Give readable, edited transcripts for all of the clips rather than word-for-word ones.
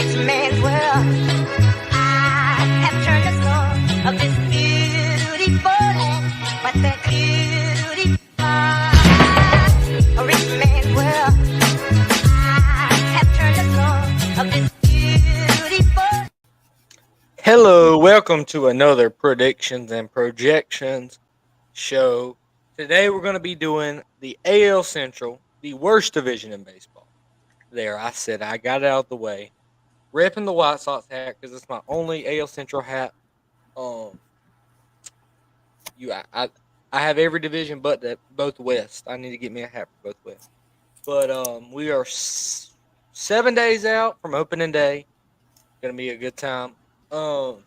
rich man's world. I have turned the soul of this beautiful land, but that beautiful, a rich man's world. I have turned the soul of this beautiful. Hello, welcome to another Predictions and Projections show. Today we're going to be doing the AL Central, the worst division in baseball. There, I said I got it out of the way. Repping the White Sox hat because it's my only AL Central hat. Um, you, I have every division but both West. I need to get me a hat for both West. But we are 7 days out from opening day. Gonna be a good time. Um,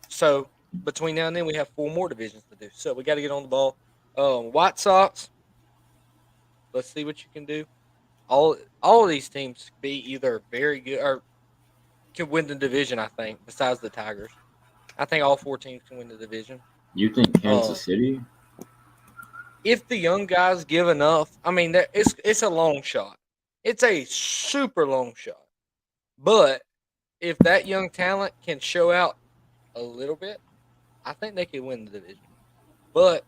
So between now and then, we have four more divisions to do. So we got to get on the ball. White Sox. Let's see what you can do. All of these teams could be either very good or can win the division. I think besides the Tigers, I think all four teams can win the division. You think Um, Kansas City? if the young guys give enough, I mean, it's a long shot. It's a super long shot. But if that young talent can show out a little bit, I think they could win the division. But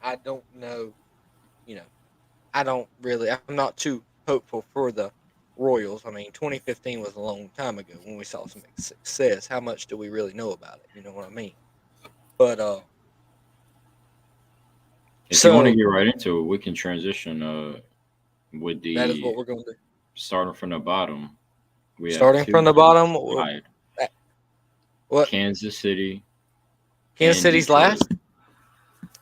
I don't know. You know, I don't really. I'm not too hopeful for the Royals. I mean, 2015 was a long time ago when we saw some success. How much do we really know about it? You know what I mean? But If you want to so get right into it, we can transition with that is what the we're going to do. starting from the bottom. We have Starting two from the teams bottom, tied. what? Kansas City Kansas and City's Detroit. last.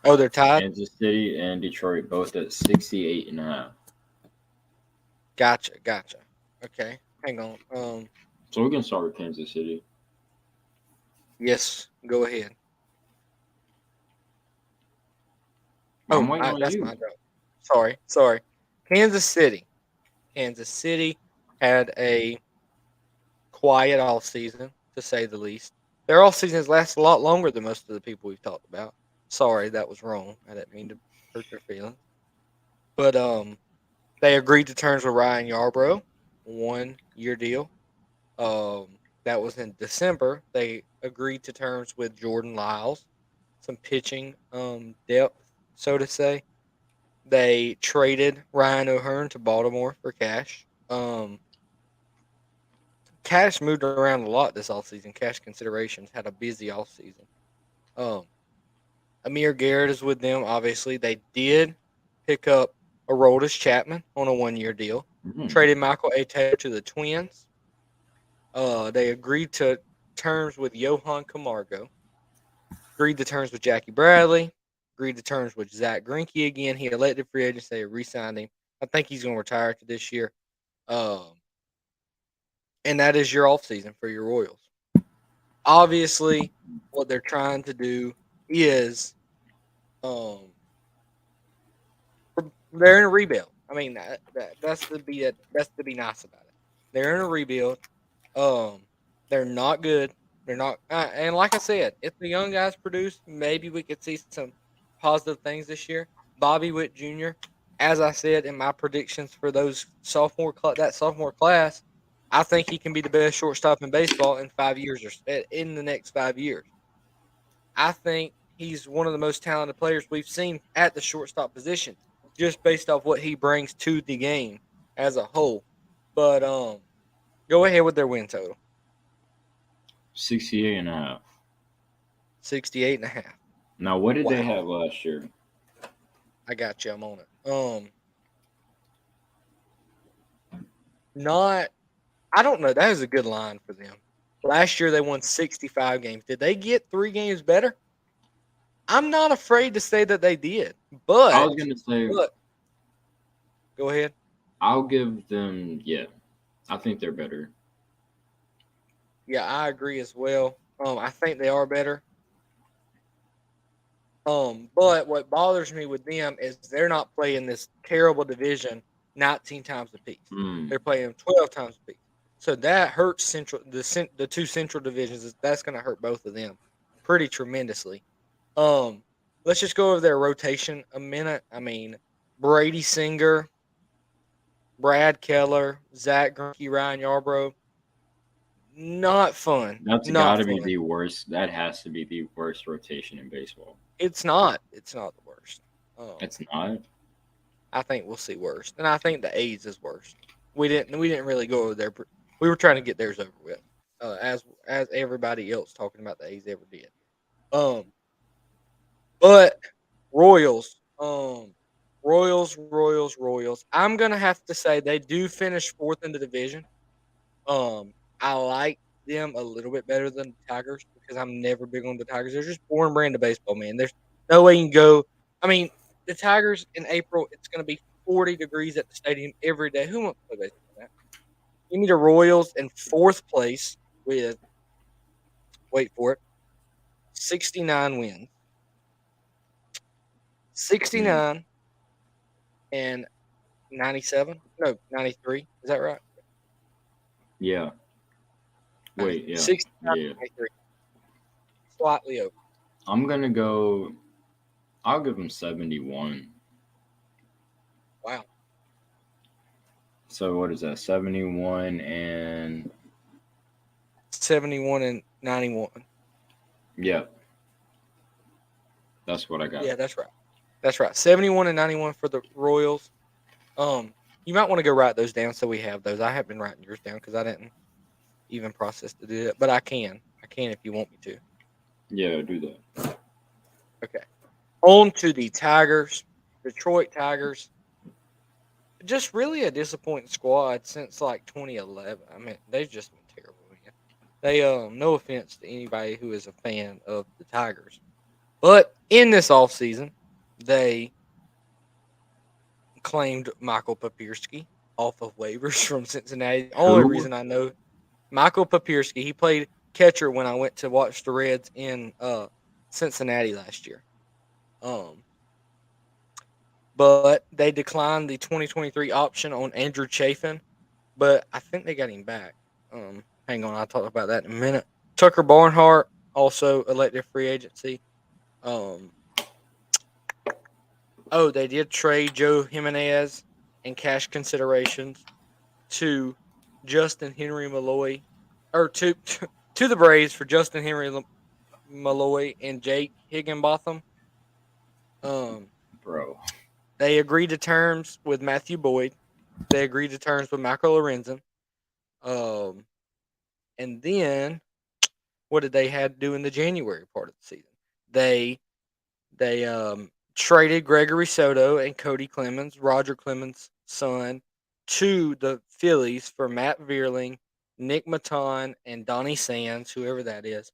Oh, they're tied. Kansas City and Detroit both at 68.5. Gotcha. Okay, hang on. So we can start with Kansas City. Yes, go ahead. I'm Oh, waiting on that's you. my joke. Sorry. Kansas City. Kansas City had a quiet off season, to say the least. Their off seasons last a lot longer than most of the people we've talked about. Sorry, that was wrong. I didn't mean to hurt your feelings. But they agreed to terms with Ryan Yarbrough, 1 year deal. That was in December. They agreed to terms with Jordan Lyles, some pitching depth, so to say. They traded Ryan O'Hearn to Baltimore for cash. Cash moved around a lot this offseason. Cash considerations had a busy offseason. Um, Amir Garrett is with them, obviously. They did pick up Aroldis Chapman on a 1 year deal. Mhm. Traded Michael A. Taylor to the Twins. They agreed to terms with Johan Camargo. Agreed to terms with Jackie Bradley. Agreed to terms with Zach Greinke again. He elected free agents. They re-signed him. I think he's going to retire after this year. Um, and that is your offseason for your Royals. Obviously, what they're trying to do is um, they're in a rebuild. I mean, that's to be nice about it. They're in a rebuild. Um, they're not good. They're not, and like I said, if the young guys produce, maybe we could see some positive things this year. Bobby Witt Jr., as I said in my predictions for that sophomore class, I think he can be the best shortstop in baseball in 5 years in the next 5 years. I think he's one of the most talented players we've seen at the shortstop position, just based off what he brings to the game as a whole. But go ahead with their win total. 68.5. 68 and a half. Now, what did they Wow. have last year? I got you. I'm on it. Not. I don't know. That is a good line for them. Last year they won 65 games. Did they get 3 games better? I'm not afraid to say that they did. But I was going to say, look, go ahead. I'll give them, yeah, I think they're better. Yeah, I agree as well. I think they are better. But what bothers me with them is they're not playing this terrible division 19 times apiece. Mm. They're playing them 12 times apiece. So that hurts the two central divisions. That's going to hurt both of them pretty tremendously. Um, let's just go over their rotation a minute. I mean, Brady Singer, Brad Keller, Zach Greinke, Ryan Yarbrough. Not fun. That's got Not to be fun. the worst. That has to be the worst rotation in baseball. It's not. It's not the worst. It's not. I think we'll see worse, and I think the A's is worse. We didn't really go over there. We were trying to get theirs over with, as everybody else talking about the A's ever did. Um, but Royals, Royals. I'm gonna have to say they do finish fourth in the division. I like them a little bit better than the Tigers because I'm never big on the Tigers. They're just boring brand of baseball, man. There's no way you can go. I mean, the Tigers in April, it's going to be 40 degrees at the stadium every day. Who wants to play baseball? Man? Give me the Royals in fourth place with, wait for it, 69 wins. 69 and 97? No, 93. Is that right? Yeah. Wait. Yeah. 69 Yeah. 93. Slightly over. I'm gonna go. I'll give them 71. Wow. So what is that? 71 and 71 and 91. yeah, that's what I got. Yeah, that's right. That's right. 71 and 91 for the Royals. You might want to go write those down so we have those. I have been writing yours down because I didn't even process to do it, but I can. I can if you want me to. Yeah, do that. Okay. On to the Tigers, Detroit Tigers. Just really a disappointing squad since like 2011. I mean, they've just been terrible. Man. They no offense to anybody who is a fan of the Tigers, but in this offseason, they claimed Michael Papierski off of waivers from Cincinnati. The only Who? reason I know Michael Papierski, he played catcher when I went to watch the Reds in Cincinnati last year. But they declined the 2023 option on Andrew Chafin, but I think they got him back. Hang on, I'll talk about that in a minute. Tucker Barnhart also elected free agency. They did trade Joe Jimenez and cash considerations to Justin Henry Malloy, or to the Braves for Justin Henry Malloy and Jake Higginbotham. Bro. They agreed to terms with Matthew Boyd. They agreed to terms with Michael Lorenzen. And then what did they have to do in the January part of the season? They traded Gregory Soto and Cody Clemens, Roger Clemens' son, to the Phillies for Matt Vierling, Nick Maton, and Donnie Sands, whoever that is.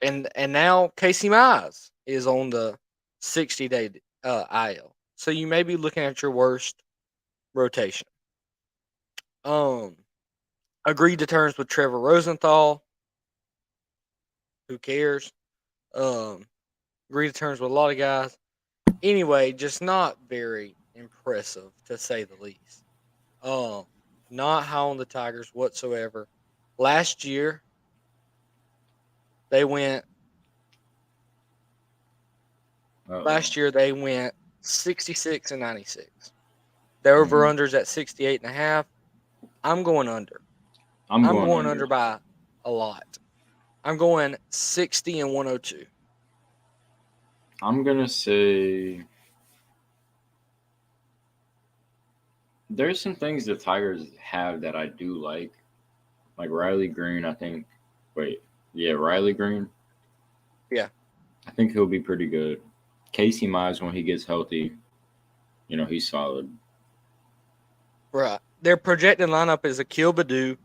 And now Casey Mize is on the 60-day IL. So you may be looking at your worst rotation. Agreed to terms with Trevor Rosenthal. Who cares? Agreed to terms with a lot of guys. Anyway, just not very impressive to say the least. Not high on the Tigers whatsoever. Last year, they went. Last year they went 66 and 96. Their over-unders at 68.5. I'm going under. I'm going under by a lot. I'm going 60 and 102. I'm gonna say there's some things the Tigers have that I do like Riley Green. I think. Riley Green. Yeah, I think he'll be pretty good. Casey Mize when he gets healthy, he's solid. right. Their projected lineup is Akil Baddoo,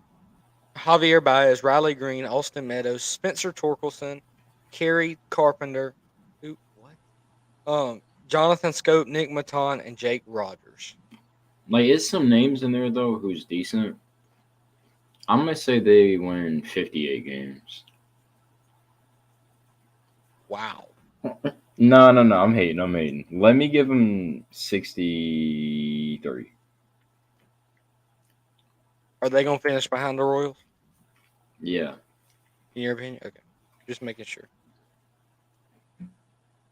Javier Baez, Riley Green, Austin Meadows, Spencer Torkelson, Kerry Carpenter, Jonathan Scope, Nick Maton, and Jake Rogers. Is some names in there though who's decent. I'm gonna say they win 58 games. Wow. No. I'm hating. Let me give them 63. Are they going to finish behind the Royals? Yeah. In your opinion? Okay. Just making sure.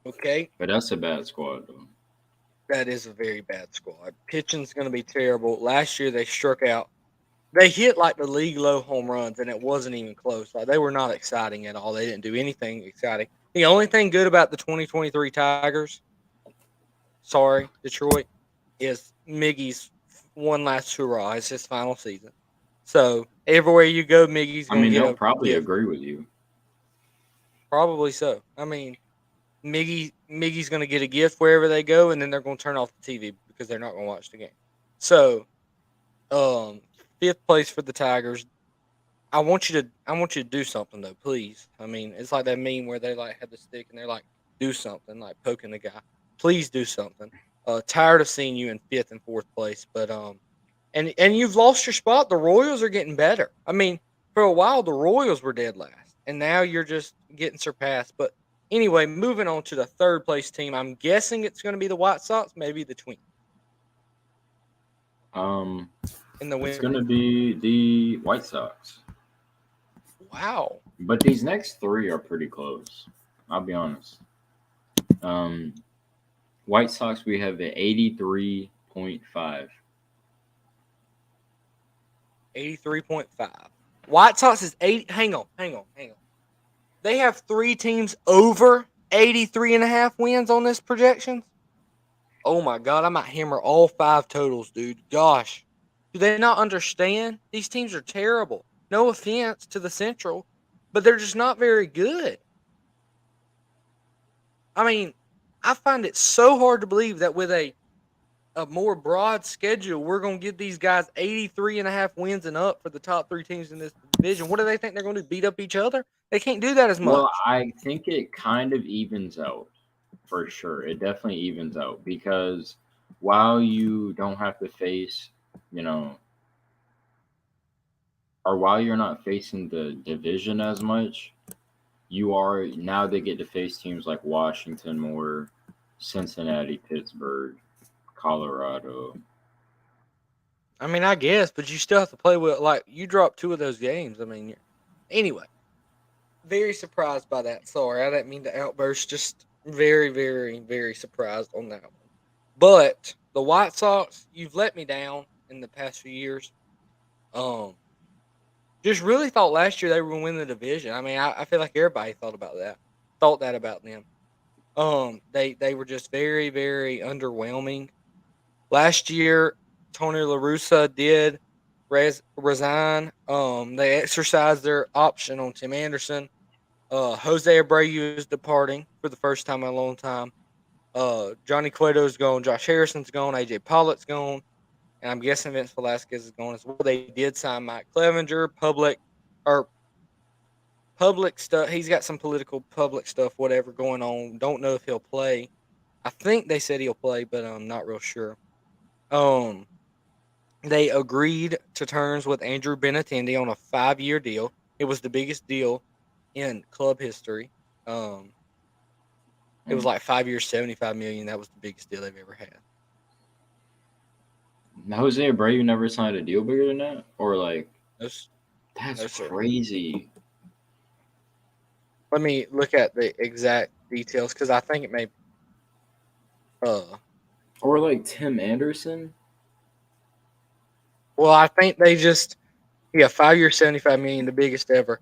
Okay. But that's a bad squad, though. That is a very bad squad. Pitching's going to be terrible. Last year they struck out. They hit like the league low home runs, and it wasn't even close. Like they were not exciting at all. They didn't do anything exciting. The only thing good about the 2023 Tigers, sorry, Detroit, is Miggy's one last hurrah. It's his final season. So everywhere you go, Miggy's I going to mean, get they'll a probably gift. agree with you. Probably so. I mean, Miggy's going to get a gift wherever they go, and then they're going to turn off the TV because they're not going to watch the game. So, um, fifth place for the Tigers. I want you to do something though, please. I mean, it's like that meme where they like have the stick and they're like, do something, like poking the guy. Please do something. Tired of seeing you in fifth and fourth place, but and you've lost your spot. The Royals are getting better. I mean, for a while the Royals were dead last, and now you're just getting surpassed. But anyway, moving on to the third place team. I'm guessing it's going to be the White Sox, maybe the Twins Um, in the it's win. going to be the White Sox. Wow. But these next three are pretty close. I'll be honest. White Sox, we have an 83.5. 83.5. White Sox is 8. Hang on. They have three teams over 83.5 wins on this projections. Oh my God, I might hammer all five totals, dude. Gosh. Do they not understand? These teams are terrible. No offense to the Central, but they're just not very good. I mean, I find it so hard to believe that with a more broad schedule, we're going to give these guys 83.5 wins and up for the top three teams in this division. What do they think they're going to beat up each other? They can't do that as much. Well, I think it kind of evens out for sure. It definitely evens out because while you don't have to face, or while you're not facing the division as much, you are now they get to face teams like Washington more, Cincinnati, Pittsburgh, Colorado. I mean, I guess, but you still have to play with, like, you dropped two of those games. I mean, anyway, very surprised by that. Sorry, I didn't mean to outburst. Just very, very, very surprised on that one. But the White Sox, you've let me down in the past few years. Just really thought last year they were going to win the division. I mean, I feel like everybody thought that about them. They were just very, very underwhelming. Last year, Tony La Russa did resign. They exercised their option on Tim Anderson. Jose Abreu is departing for the first time in a long time. Johnny Cueto's gone. Josh Harrison's gone. AJ Pollock's gone. And I'm guessing Vince Velasquez is gone as well. They did sign Mike Clevenger, public stuff. He's got some political public stuff, whatever, going on. Don't know if he'll play. I think they said he'll play, but I'm not real sure. They agreed to terms with Andrew Benintendi on a 5-year deal. It was the biggest deal in club history. It was like 5 years, $75 million. That was the biggest deal they've ever had. Jose Abreu never signed a deal bigger than that, or like That's crazy. Let me look at the exact details because I think it may. Or like Tim Anderson. Well, I think they just 5 year, $75 million, the biggest ever.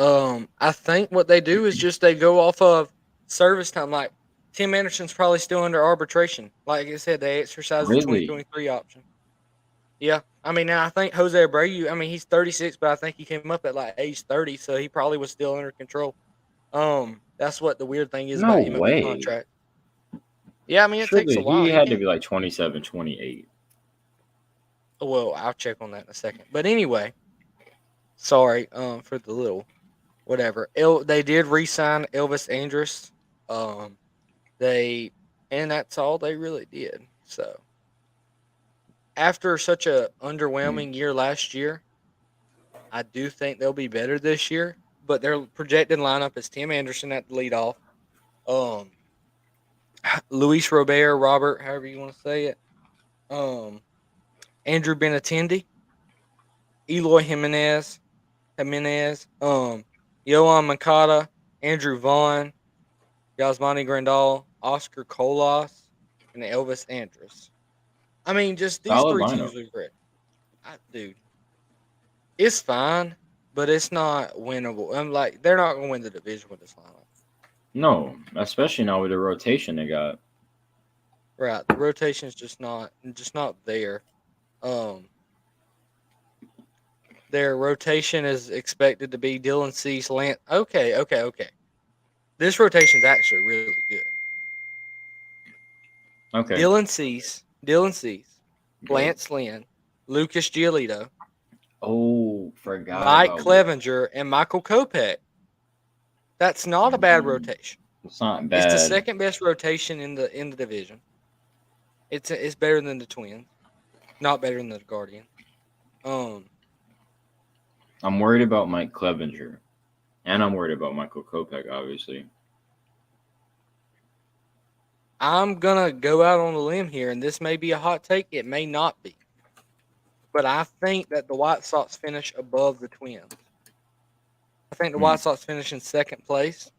I think what they do is just they go off of service time. Like Tim Anderson's probably still under arbitration. Like I said, they exercised the 2023 option. Yeah, I mean, now I think Jose Abreu. I mean, he's 36, but I think he came up at like age 30, so he probably was still under control. That's what the weird thing is about him in the contract. Yeah, I mean, it takes a while. He had to be like 27, 28. Well, I'll check on that in a second. But anyway, sorry for the little whatever. They did re-sign Elvis Andrus. And that's all they really did. So after such a underwhelming year last year, I do think they'll be better this year. But their projected lineup is Tim Anderson at the leadoff, Luis Robert, however you want to say it, Andrew Benintendi, Eloy Jimenez, Yohan Moncada, Andrew Vaughn, Yasmani Grandal, Oscar Colas, and Elvis Andrus. I mean, just these Solid three lineup. teams we've read. Dude, it's fine, but it's not winnable. I'm like, they're not going to win the division with this lineup. No, especially now with the rotation they got. Right, the rotation's just not there. Um, their rotation is expected to be Dylan Cease, Lance. Okay. This rotation's actually really good. Okay. Dylan Cease, Good. Lance Lynn, Lucas Giolito, Oh, forgot Mike about Luke. Clevenger, and Michael Kopech. That's not a bad rotation. It's not It's the bad. second best rotation in the division. It's better than the Twins, not better than the Guardian. I'm worried about Mike Clevenger. And I'm worried about Michael Kopech, obviously. I'm gonna go out on a limb here, and this may be a hot take. It may not be, but I think that the White Sox finish above the Twins. I think the White Sox finish in second place,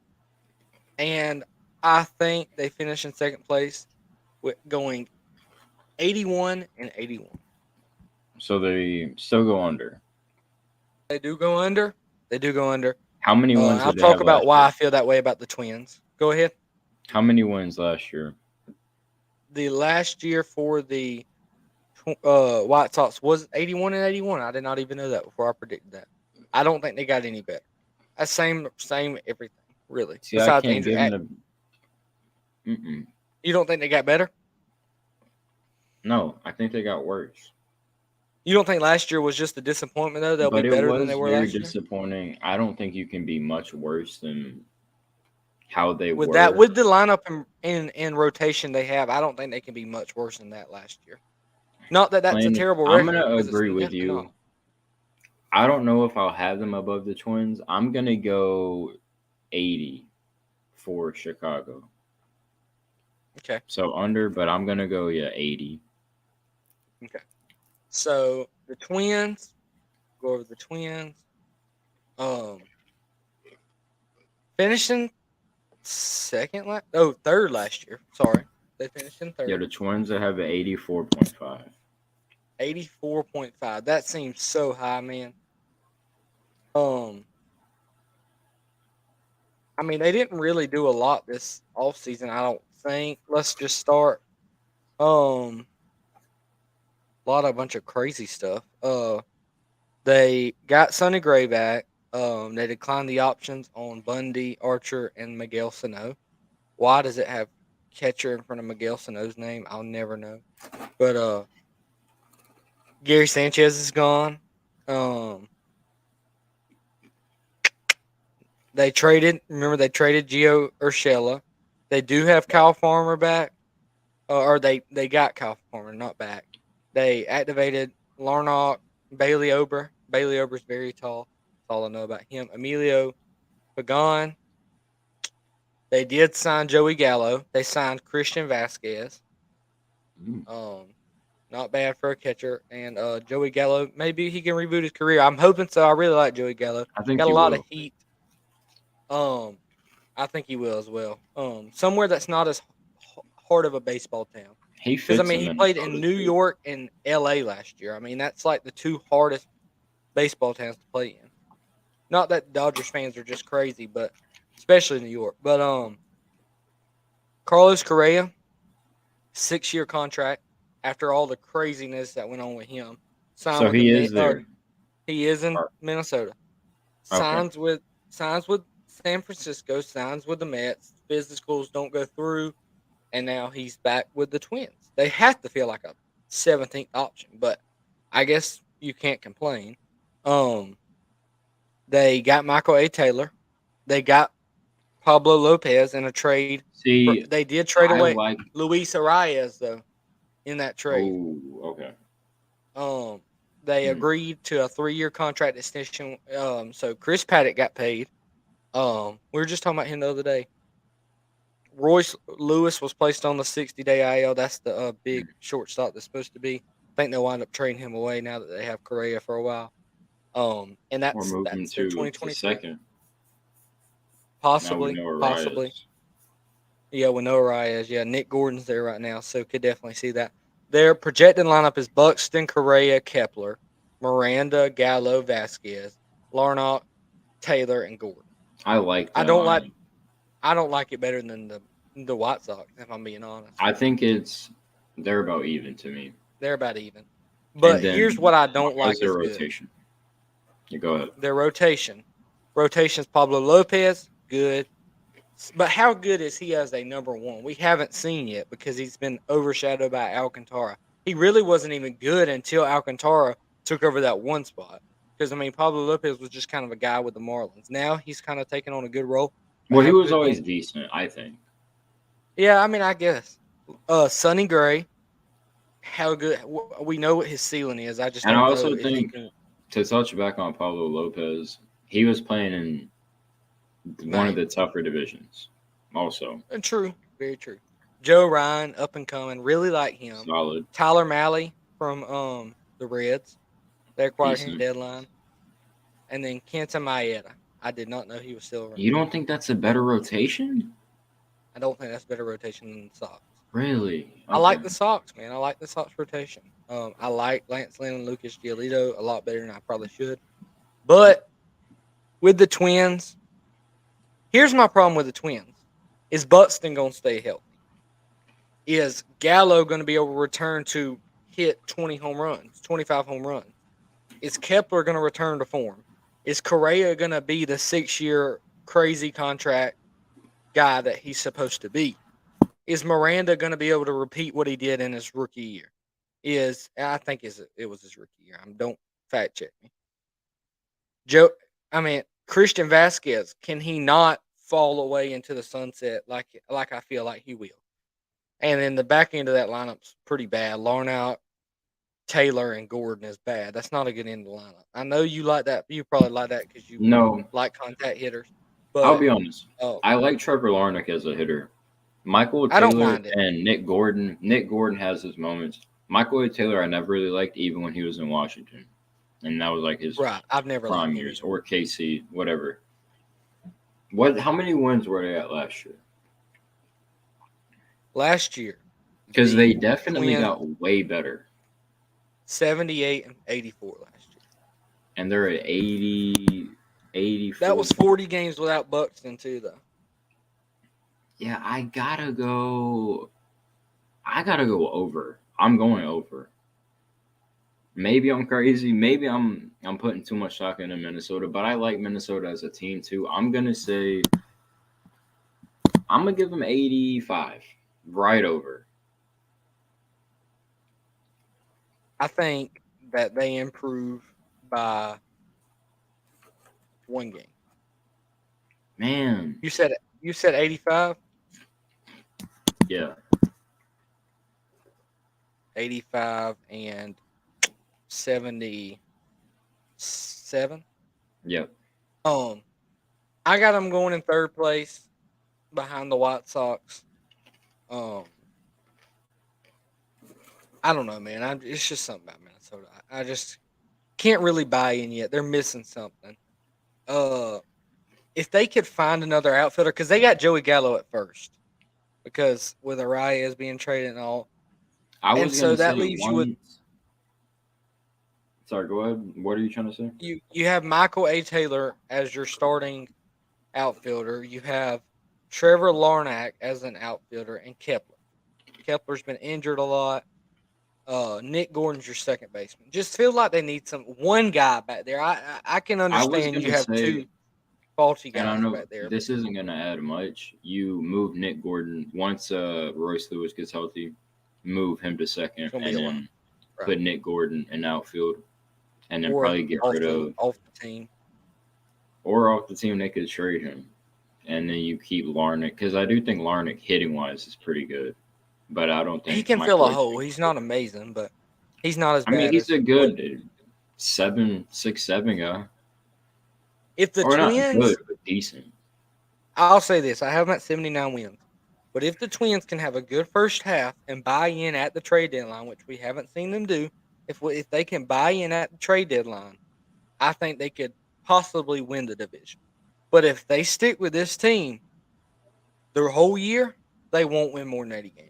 and I think they finish in second place with going 81 and 81. So they still go under. They do go under. How many wins I'll did they talk have about last why year? I feel that way about the Twins. Go ahead. How many wins last year? The last year for the White Sox was 81 and 81. I did not even know that before I predicted that. I don't think they got any better. That's same everything, really. See, I Besides can't Andrew, give them the. You don't think they got better? No, I think they got worse. You don't think last year was just a disappointment though? They'll But be it better than was they were very last year. disappointing. I don't think you can be much worse than how they With were. that, with the lineup in rotation they have, I don't think they can be much worse than that last year. Not that that's a terrible I'm record. gonna 'cause it's agree with definitely you. not. I don't know if I'll have them above the Twins. I'm gonna go 80 for Chicago. Okay. So under, but I'm gonna go 80. Okay. So the Twins, go over the Twins. Finishing third last year. Sorry. They finished in third. Yeah, the Twins that have an 84.5. 84.5. That seems so high, man. I mean, they didn't really do a lot this offseason, I don't think. Let's just start. A bunch of crazy stuff. They got Sonny Gray back. They declined the options on Bundy, Archer, and Miguel Sano. Why does it have catcher in front of Miguel Sano's name? I'll never know. But Gary Sanchez is gone. They traded. Remember, they traded Gio Urshela. They do have Kyle Farmer back, or they got Kyle Farmer, not back. They activated Larnach, Bailey Ober. Bailey Ober's very tall. That's all I know about him. Emilio Pagan. They did sign Joey Gallo. They signed Christian Vasquez. Not bad for a catcher. And Joey Gallo, maybe he can reboot his career. I'm hoping so. I really like Joey Gallo. I think Got a he lot will. of heat. I think he will as well. Somewhere that's not as hard of a baseball town. He Because fits. I mean, he played in New York and L.A. last year. I mean, that's like the two hardest baseball towns to play in. Not that Dodgers fans are just crazy, but especially New York. But Carlos Correa, 6-year contract. After all the craziness that went on with him, signed So with he is there. He is in Minnesota. Signs with San Francisco. Signs with the Mets. Physicals don't go through, and now he's back with the Twins. They have to feel like a 17th option, but I guess you can't complain. They got Michael A. Taylor. They got Pablo Lopez in a trade. See, They did trade away like. Luis Arias though in that trade. Oh, okay. They agreed to a 3-year contract extension. So Chris Paddock got paid. We were just talking about him the other day. Royce Lewis was placed on the 60-day IL. That's the big shortstop that's supposed to be. I think they'll wind up trading him away now that they have Correa for a while. And that's Or moving their to 2020 second. Possibly. Now we know Arias. Yeah, with Noah Reyes. Yeah, Nick Gordon's there right now, so could definitely see that. Their projected lineup is Buxton, Correa, Kepler, Miranda, Gallo, Vasquez, Larnach, Taylor, and Gordon. I like I that don't like line. I don't like it better than the White Sox, if I'm being honest. I think they're about even to me. They're about even. And But here's then what I don't how's like their as good. rotation? You go ahead. Their rotation. Rotation's Pablo Lopez, good. But how good is he as a number one? We haven't seen yet because he's been overshadowed by Alcantara. He really wasn't even good until Alcantara took over that one spot. Because, I mean, Pablo Lopez was just kind of a guy with the Marlins. Now he's kind of taking on a good role. But Well, he how was good always can. decent, I think. Yeah, I mean, I guess. Sonny Gray, how good. We know what his ceiling is. I just And I don't know also if he think can. to touch back on Pablo Lopez, he was playing in one of Miami. the tougher divisions. Also, True. Very true. Joe Ryan, up and coming. Really like him. solid, Tyler Malley from the Reds. They acquired him decent. deadline. And then Kenta Maeda. I did not know he was still around. You don't think that's a better rotation? I don't think that's better rotation than the Sox. Really? I Okay. like the Sox, man. I like the Sox rotation. I like Lance Lynn and Lucas Giolito a lot better than I probably should. But with the Twins, here's my problem with the Twins. Is Buxton going to stay healthy? Is Gallo going to be able to return to hit 20 home runs, 25 home runs? Is Kepler going to return to form? Is Correa going to be the 6-year crazy contract guy that he's supposed to be? Is Miranda going to be able to repeat what he did in his rookie year? I think it was his rookie year. Don't fact check me. Christian Vasquez, can he not fall away into the sunset like I feel like he will? And then the back end of that lineup's pretty bad. Larnach, Taylor, and Gordon is bad. That's not a good end of the lineup. I know you like that. You probably like that because you No, like contact hitters. I'll But be honest. oh, I like Trevor Larnach as a hitter. Michael I don't Taylor mind it. and Nick Gordon. Nick Gordon has his moments. Michael Taylor, I never really liked, even when he was in Washington, and that was like his Right. I've never prime liked him years, either. or KC, whatever. What? How many wins were they at last year? Last year, Because the they definitely Twins got way better, 78 and 84 last year. and they're at 80, 84. That was 40 games without Buxton too, though. Yeah, I gotta go over. I'm going over. Maybe I'm crazy. Maybe I'm putting too much stock into Minnesota, but I like Minnesota as a team too. I'm gonna give them 85, right over. I think that they improve by one game. Man, You said 85? yeah, 85 and 77. yep. I got them going in third place behind the White Sox. I don't know, man. It's just something about Minnesota. I just can't really buy in yet. They're missing something. If they could find another outfielder, because they got Joey Gallo at first, because with Arias being traded and all, I and was so gonna that say leaves you with Sorry, go ahead. What are you trying to say? you have Michael A. Taylor as your starting outfielder. You have Trevor Larnach as an outfielder, and Kepler. Kepler's been injured a lot. Nick Gordon's your second baseman. Just feel like they need one guy back there. I can I was understand you gonna have say, two faulty and I guys know back there. this isn't gonna add much. You move Nick Gordon once Royce Lewis gets healthy, move him to second, It's gonna be and a lot. then Right. put Nick Gordon in outfield, and then Or probably get rid of off the team. or off the team. They could trade him, and then you keep Larnach because I do think Larnach hitting wise is pretty good, but I don't think He can Michael fill a A. hole. He's not amazing, but he's not as I mean, bad he's as a good 6'7" guy, if the or not Twins. good, but decent. I'll say this: I have them at 79 wins. But if the Twins can have a good first half and buy in at the trade deadline, which we haven't seen them do, if they can buy in at the trade deadline, I think they could possibly win the division. But if they stick with this team their whole year, they won't win more than 80 games.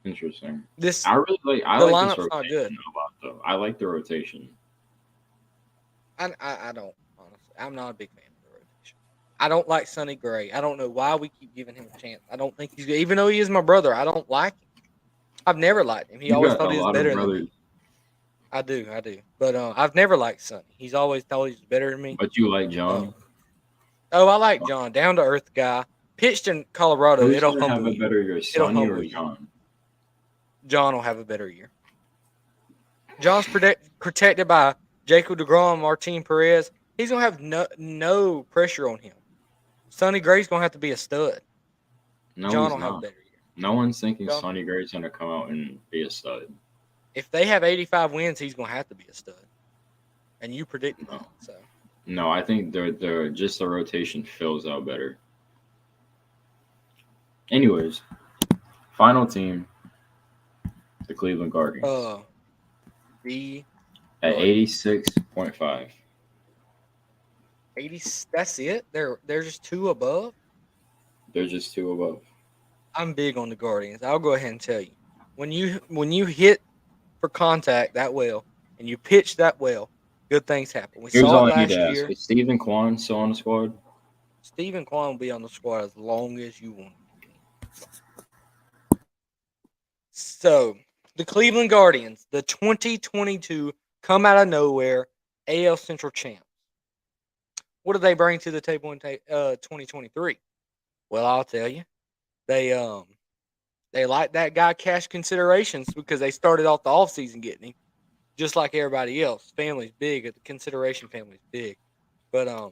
Interesting. This I really like. I the like this lineup's not good. rotation a lot, though. I like the rotation. I don't honestly. I'm not a big fan of the rotation. I don't like Sonny Gray. I don't know why we keep giving him a chance. I don't think he's good. Even though he is my brother, I don't like him. I've never liked him. He You always got thought a he was lot of better than brothers, me. I do. But I've never liked Sonny. He's always thought he was better than me. but you like John. I like John, down to earth guy. Pitched in Colorado. Who's It'll gonna have humble a you. better year, It'll Sonny or humble you. John? John will have a better year. John's protected by Jacob DeGrom, Martin Perez. He's gonna have no pressure on him. Sonny Gray's gonna have to be a stud. No, John he's will have a not. better year. No one's thinking John- Sonny Gray's gonna come out and be a stud. If they have 85 wins, he's gonna have to be a stud. And you predicted that, so No, I think they're just the rotation fills out better. Anyways, final team, the Cleveland Guardians the at 86.5. 80. That's it. They're just two above. They're just two above. I'm big on the Guardians. I'll go ahead and tell you. When you hit for contact that well and you pitch that well, good things happen. We Here's saw all it I need last to ask: year. is Stephen Kwan still on the squad? Stephen Kwan will be on the squad as long as you want him to be. So, the Cleveland Guardians, the 2022 come out of nowhere AL Central champs. What do they bring to the table in 2023? Well, I'll tell you. They like that guy cash considerations because they started off the offseason getting him, just like everybody else. Family's big. The consideration family's big. But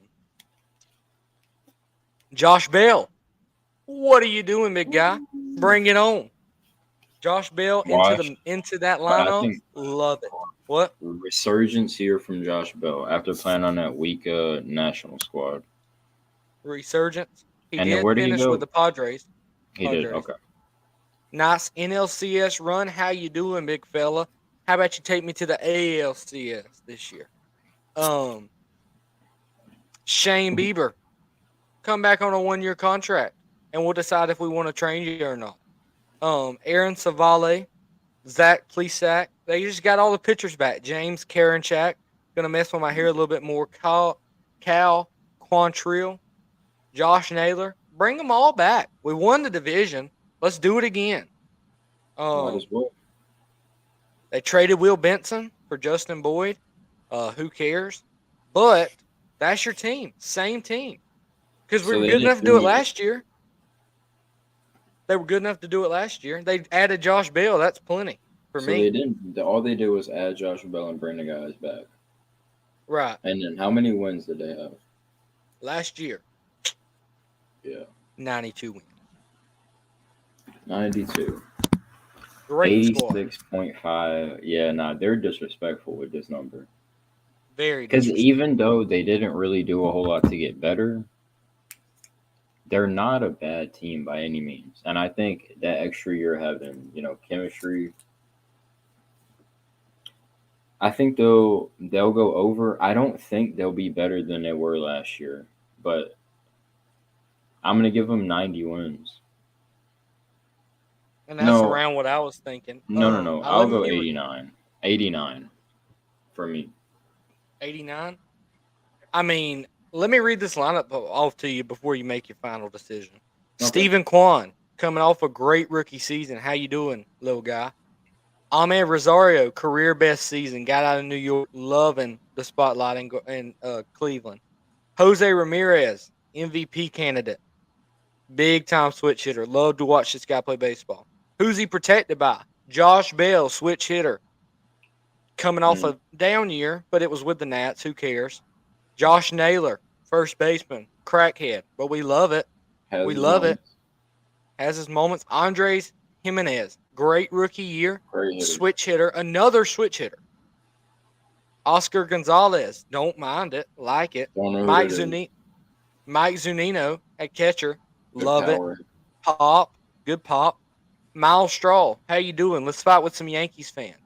Josh Bell, what are you doing, big guy? Bring it on. Josh Bell into that lineup. Love it. What? Resurgence here from Josh Bell after playing on that weak national squad. Resurgence. He And did where did he finish go? with the Padres. He did. Okay. Nice NLCS run. How you doing, big fella? How about you take me to the ALCS this year? Shane Bieber, come back on a 1-year contract, and we'll decide if we want to train you or not. Aaron Savale, Zach Plesac, they just got all the pitchers back. James Karinchak, gonna mess with my hair a little bit more. Cal Quantrill, Josh Naylor, bring them all back. We won the division. Let's do it again. Might as well. They traded Will Benson for Justin Boyd. Who cares? But that's your team. Same team. Because we So were they good enough just to do it didn't- last year. They were good enough to do it last year. They added Josh Bell. That's plenty for So me. they didn't. All they did was add Josh Bell and bring the guys back. Right. And then how many wins did they have? Last year, Yeah, 92 wins. 92. Great squad. 86.5. Yeah, they're disrespectful with this number. Very Because disrespectful. even though they didn't really do a whole lot to get better, they're not a bad team by any means. And I think that extra year having, chemistry, I think they'll go over. I don't think they'll be better than they were last year, but I'm going to give them 90 wins. And that's No. around what I was thinking. No. I'll go 89. 89 for me. 89. I mean, let me read this lineup off to you before you make your final decision. Okay. Stephen Kwan, coming off a great rookie season. How you doing, little guy? Ahmed Rosario, career best season. Got out of New York, loving the spotlight in Cleveland. Jose Ramirez, MVP candidate. Big time switch hitter. Love to watch this guy play baseball. Who's he protected by? Josh Bell, switch hitter. Coming off a down year, but it was with the Nats. Who cares? Josh Naylor, first baseman, crackhead, but we love it. Has We his love it. moments. Has his moments. Andres Jimenez, great rookie year, Great hitter. switch hitter, another switch hitter. Oscar Gonzalez, don't mind it, like it. Don't know who Mike that is. Zunino at catcher, Good love it. power. Pop, good pop. Miles Straw, how you doing? Let's fight with some Yankees fans.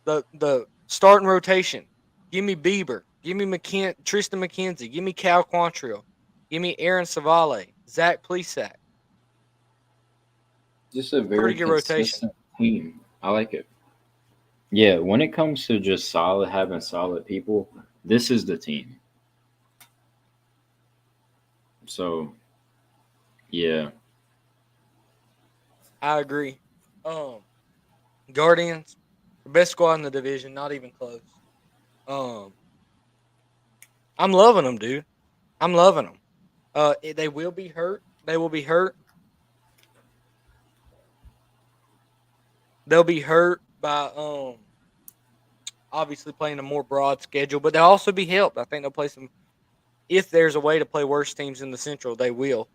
The starting rotation. Give me Bieber. Give me Tristan McKenzie. Give me Cal Quantrill. Give me Aaron Savale. Zach Plesac. Just a very Pretty good rotation. consistent team. I like it. Yeah, when it comes to just having solid people, this is the team. So, yeah. I agree. Guardians, the best squad in the division, not even close. Um, I'm loving them, dude. I'm loving them. They will be hurt. They will be hurt. They'll be hurt by obviously playing a more broad schedule, but they'll also be helped. I think they'll play some. If there's a way to play worse teams in the Central, they will.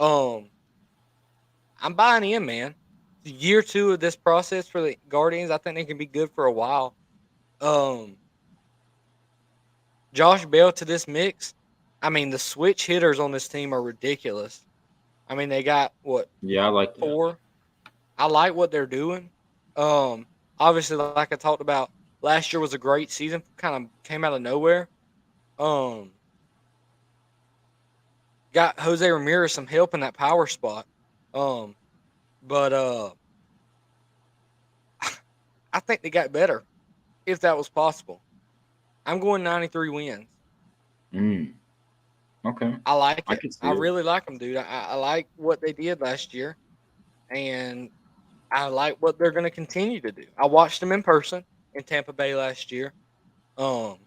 Um, I'm buying in, man. Year 2 of this process for the Guardians, I think they can be good for a while. Um, Josh Bell to this mix. I mean, the switch hitters on this team are ridiculous. I mean, they got what Yeah, I like that. 4. I like what they're doing. Obviously, like I talked about, last year was a great season. Kind of came out of nowhere. Um, got Jose Ramirez some help in that power spot. But I think they got better if that was possible. I'm going 93 wins. Mm, okay. I like I it. could see I it. really like them, dude. I like what they did last year, and I like what they're going to continue to do. I watched them in person in Tampa Bay last year. Um,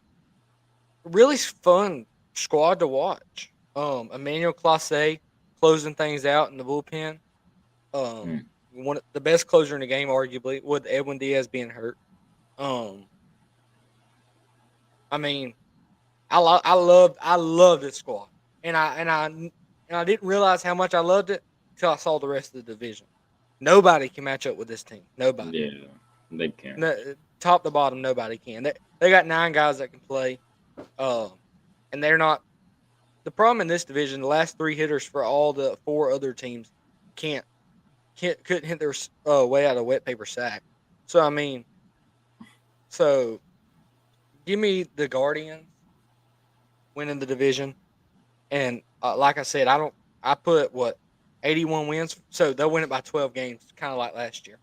really fun squad to watch. Emmanuel Clase closing things out in the bullpen. Um, Mm. one of the best closer in the game, arguably, with Edwin Diaz being hurt. Um, I mean, I love this squad, and I didn't realize how much I loved it until I saw the rest of the division. Nobody can match up with this team. Nobody. Yeah, they can. No, top to bottom, nobody can. They got 9 guys that can play, and they're not. The problem in this division, the last 3 hitters for all the 4 other teams can't couldn't hit their way out of wet paper sack. So I mean, so give me the Guardians winning the division, and like I said, I put what 81 wins, so they'll win it by 12 games, kind of like last year.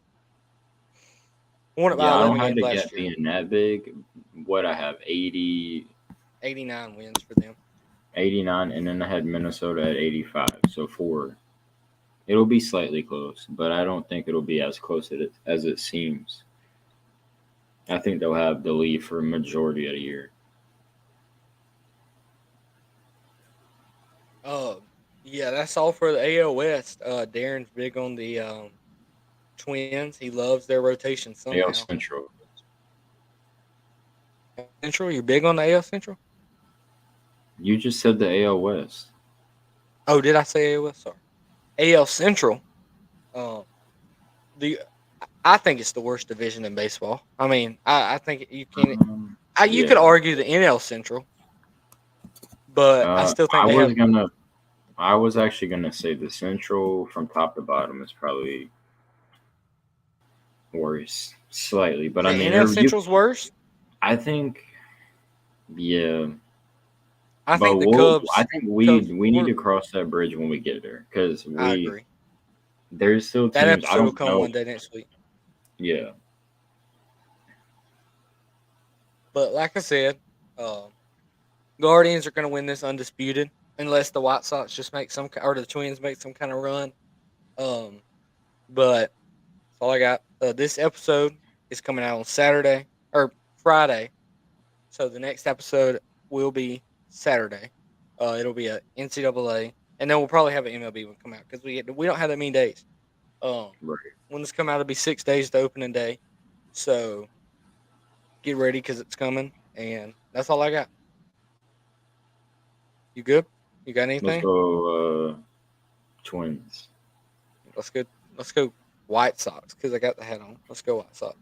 Won it by Yeah, I 11 don't have games the last gap year. being that big. What I have 80, 89 wins for them. 89, and then I had Minnesota at 85. So 4. It'll be slightly close, but I don't think it'll be as close as it seems. I think they'll have the lead for a majority of the year. Yeah, that's all for the AL West. Darren's big on the Twins. He loves their rotation AL somehow. Central. Central, you're big on the AL Central? You just said the AL West. Oh, did I say AL West? Sorry. AL Central. The I think it's the worst division in baseball. I mean, I think you can. You could Yeah. argue the NL Central, but I still think I was actually gonna say the Central from top to bottom is probably worse slightly, but the I mean, NL Central's worse. I think, yeah, I but think the Cubs. I think we need to cross that bridge when we get there because I agree. there's still That teams I episode will don't come know. one day next week. Yeah, But like I said, Guardians are going to win this undisputed unless the White Sox just make or the Twins make some kind of run. But that's all I got. This episode is coming out on Saturday or Friday, so the next episode will be Saturday. It'll be a NCAA, and then we'll probably have an MLB one come out because we don't have that many days. right. When this come out, it'll be 6 days to opening day, so get ready because it's coming, and that's all I got. You good? You got anything? Let's go Twins. Let's go White Sox because I got the hat on. Let's go White Sox.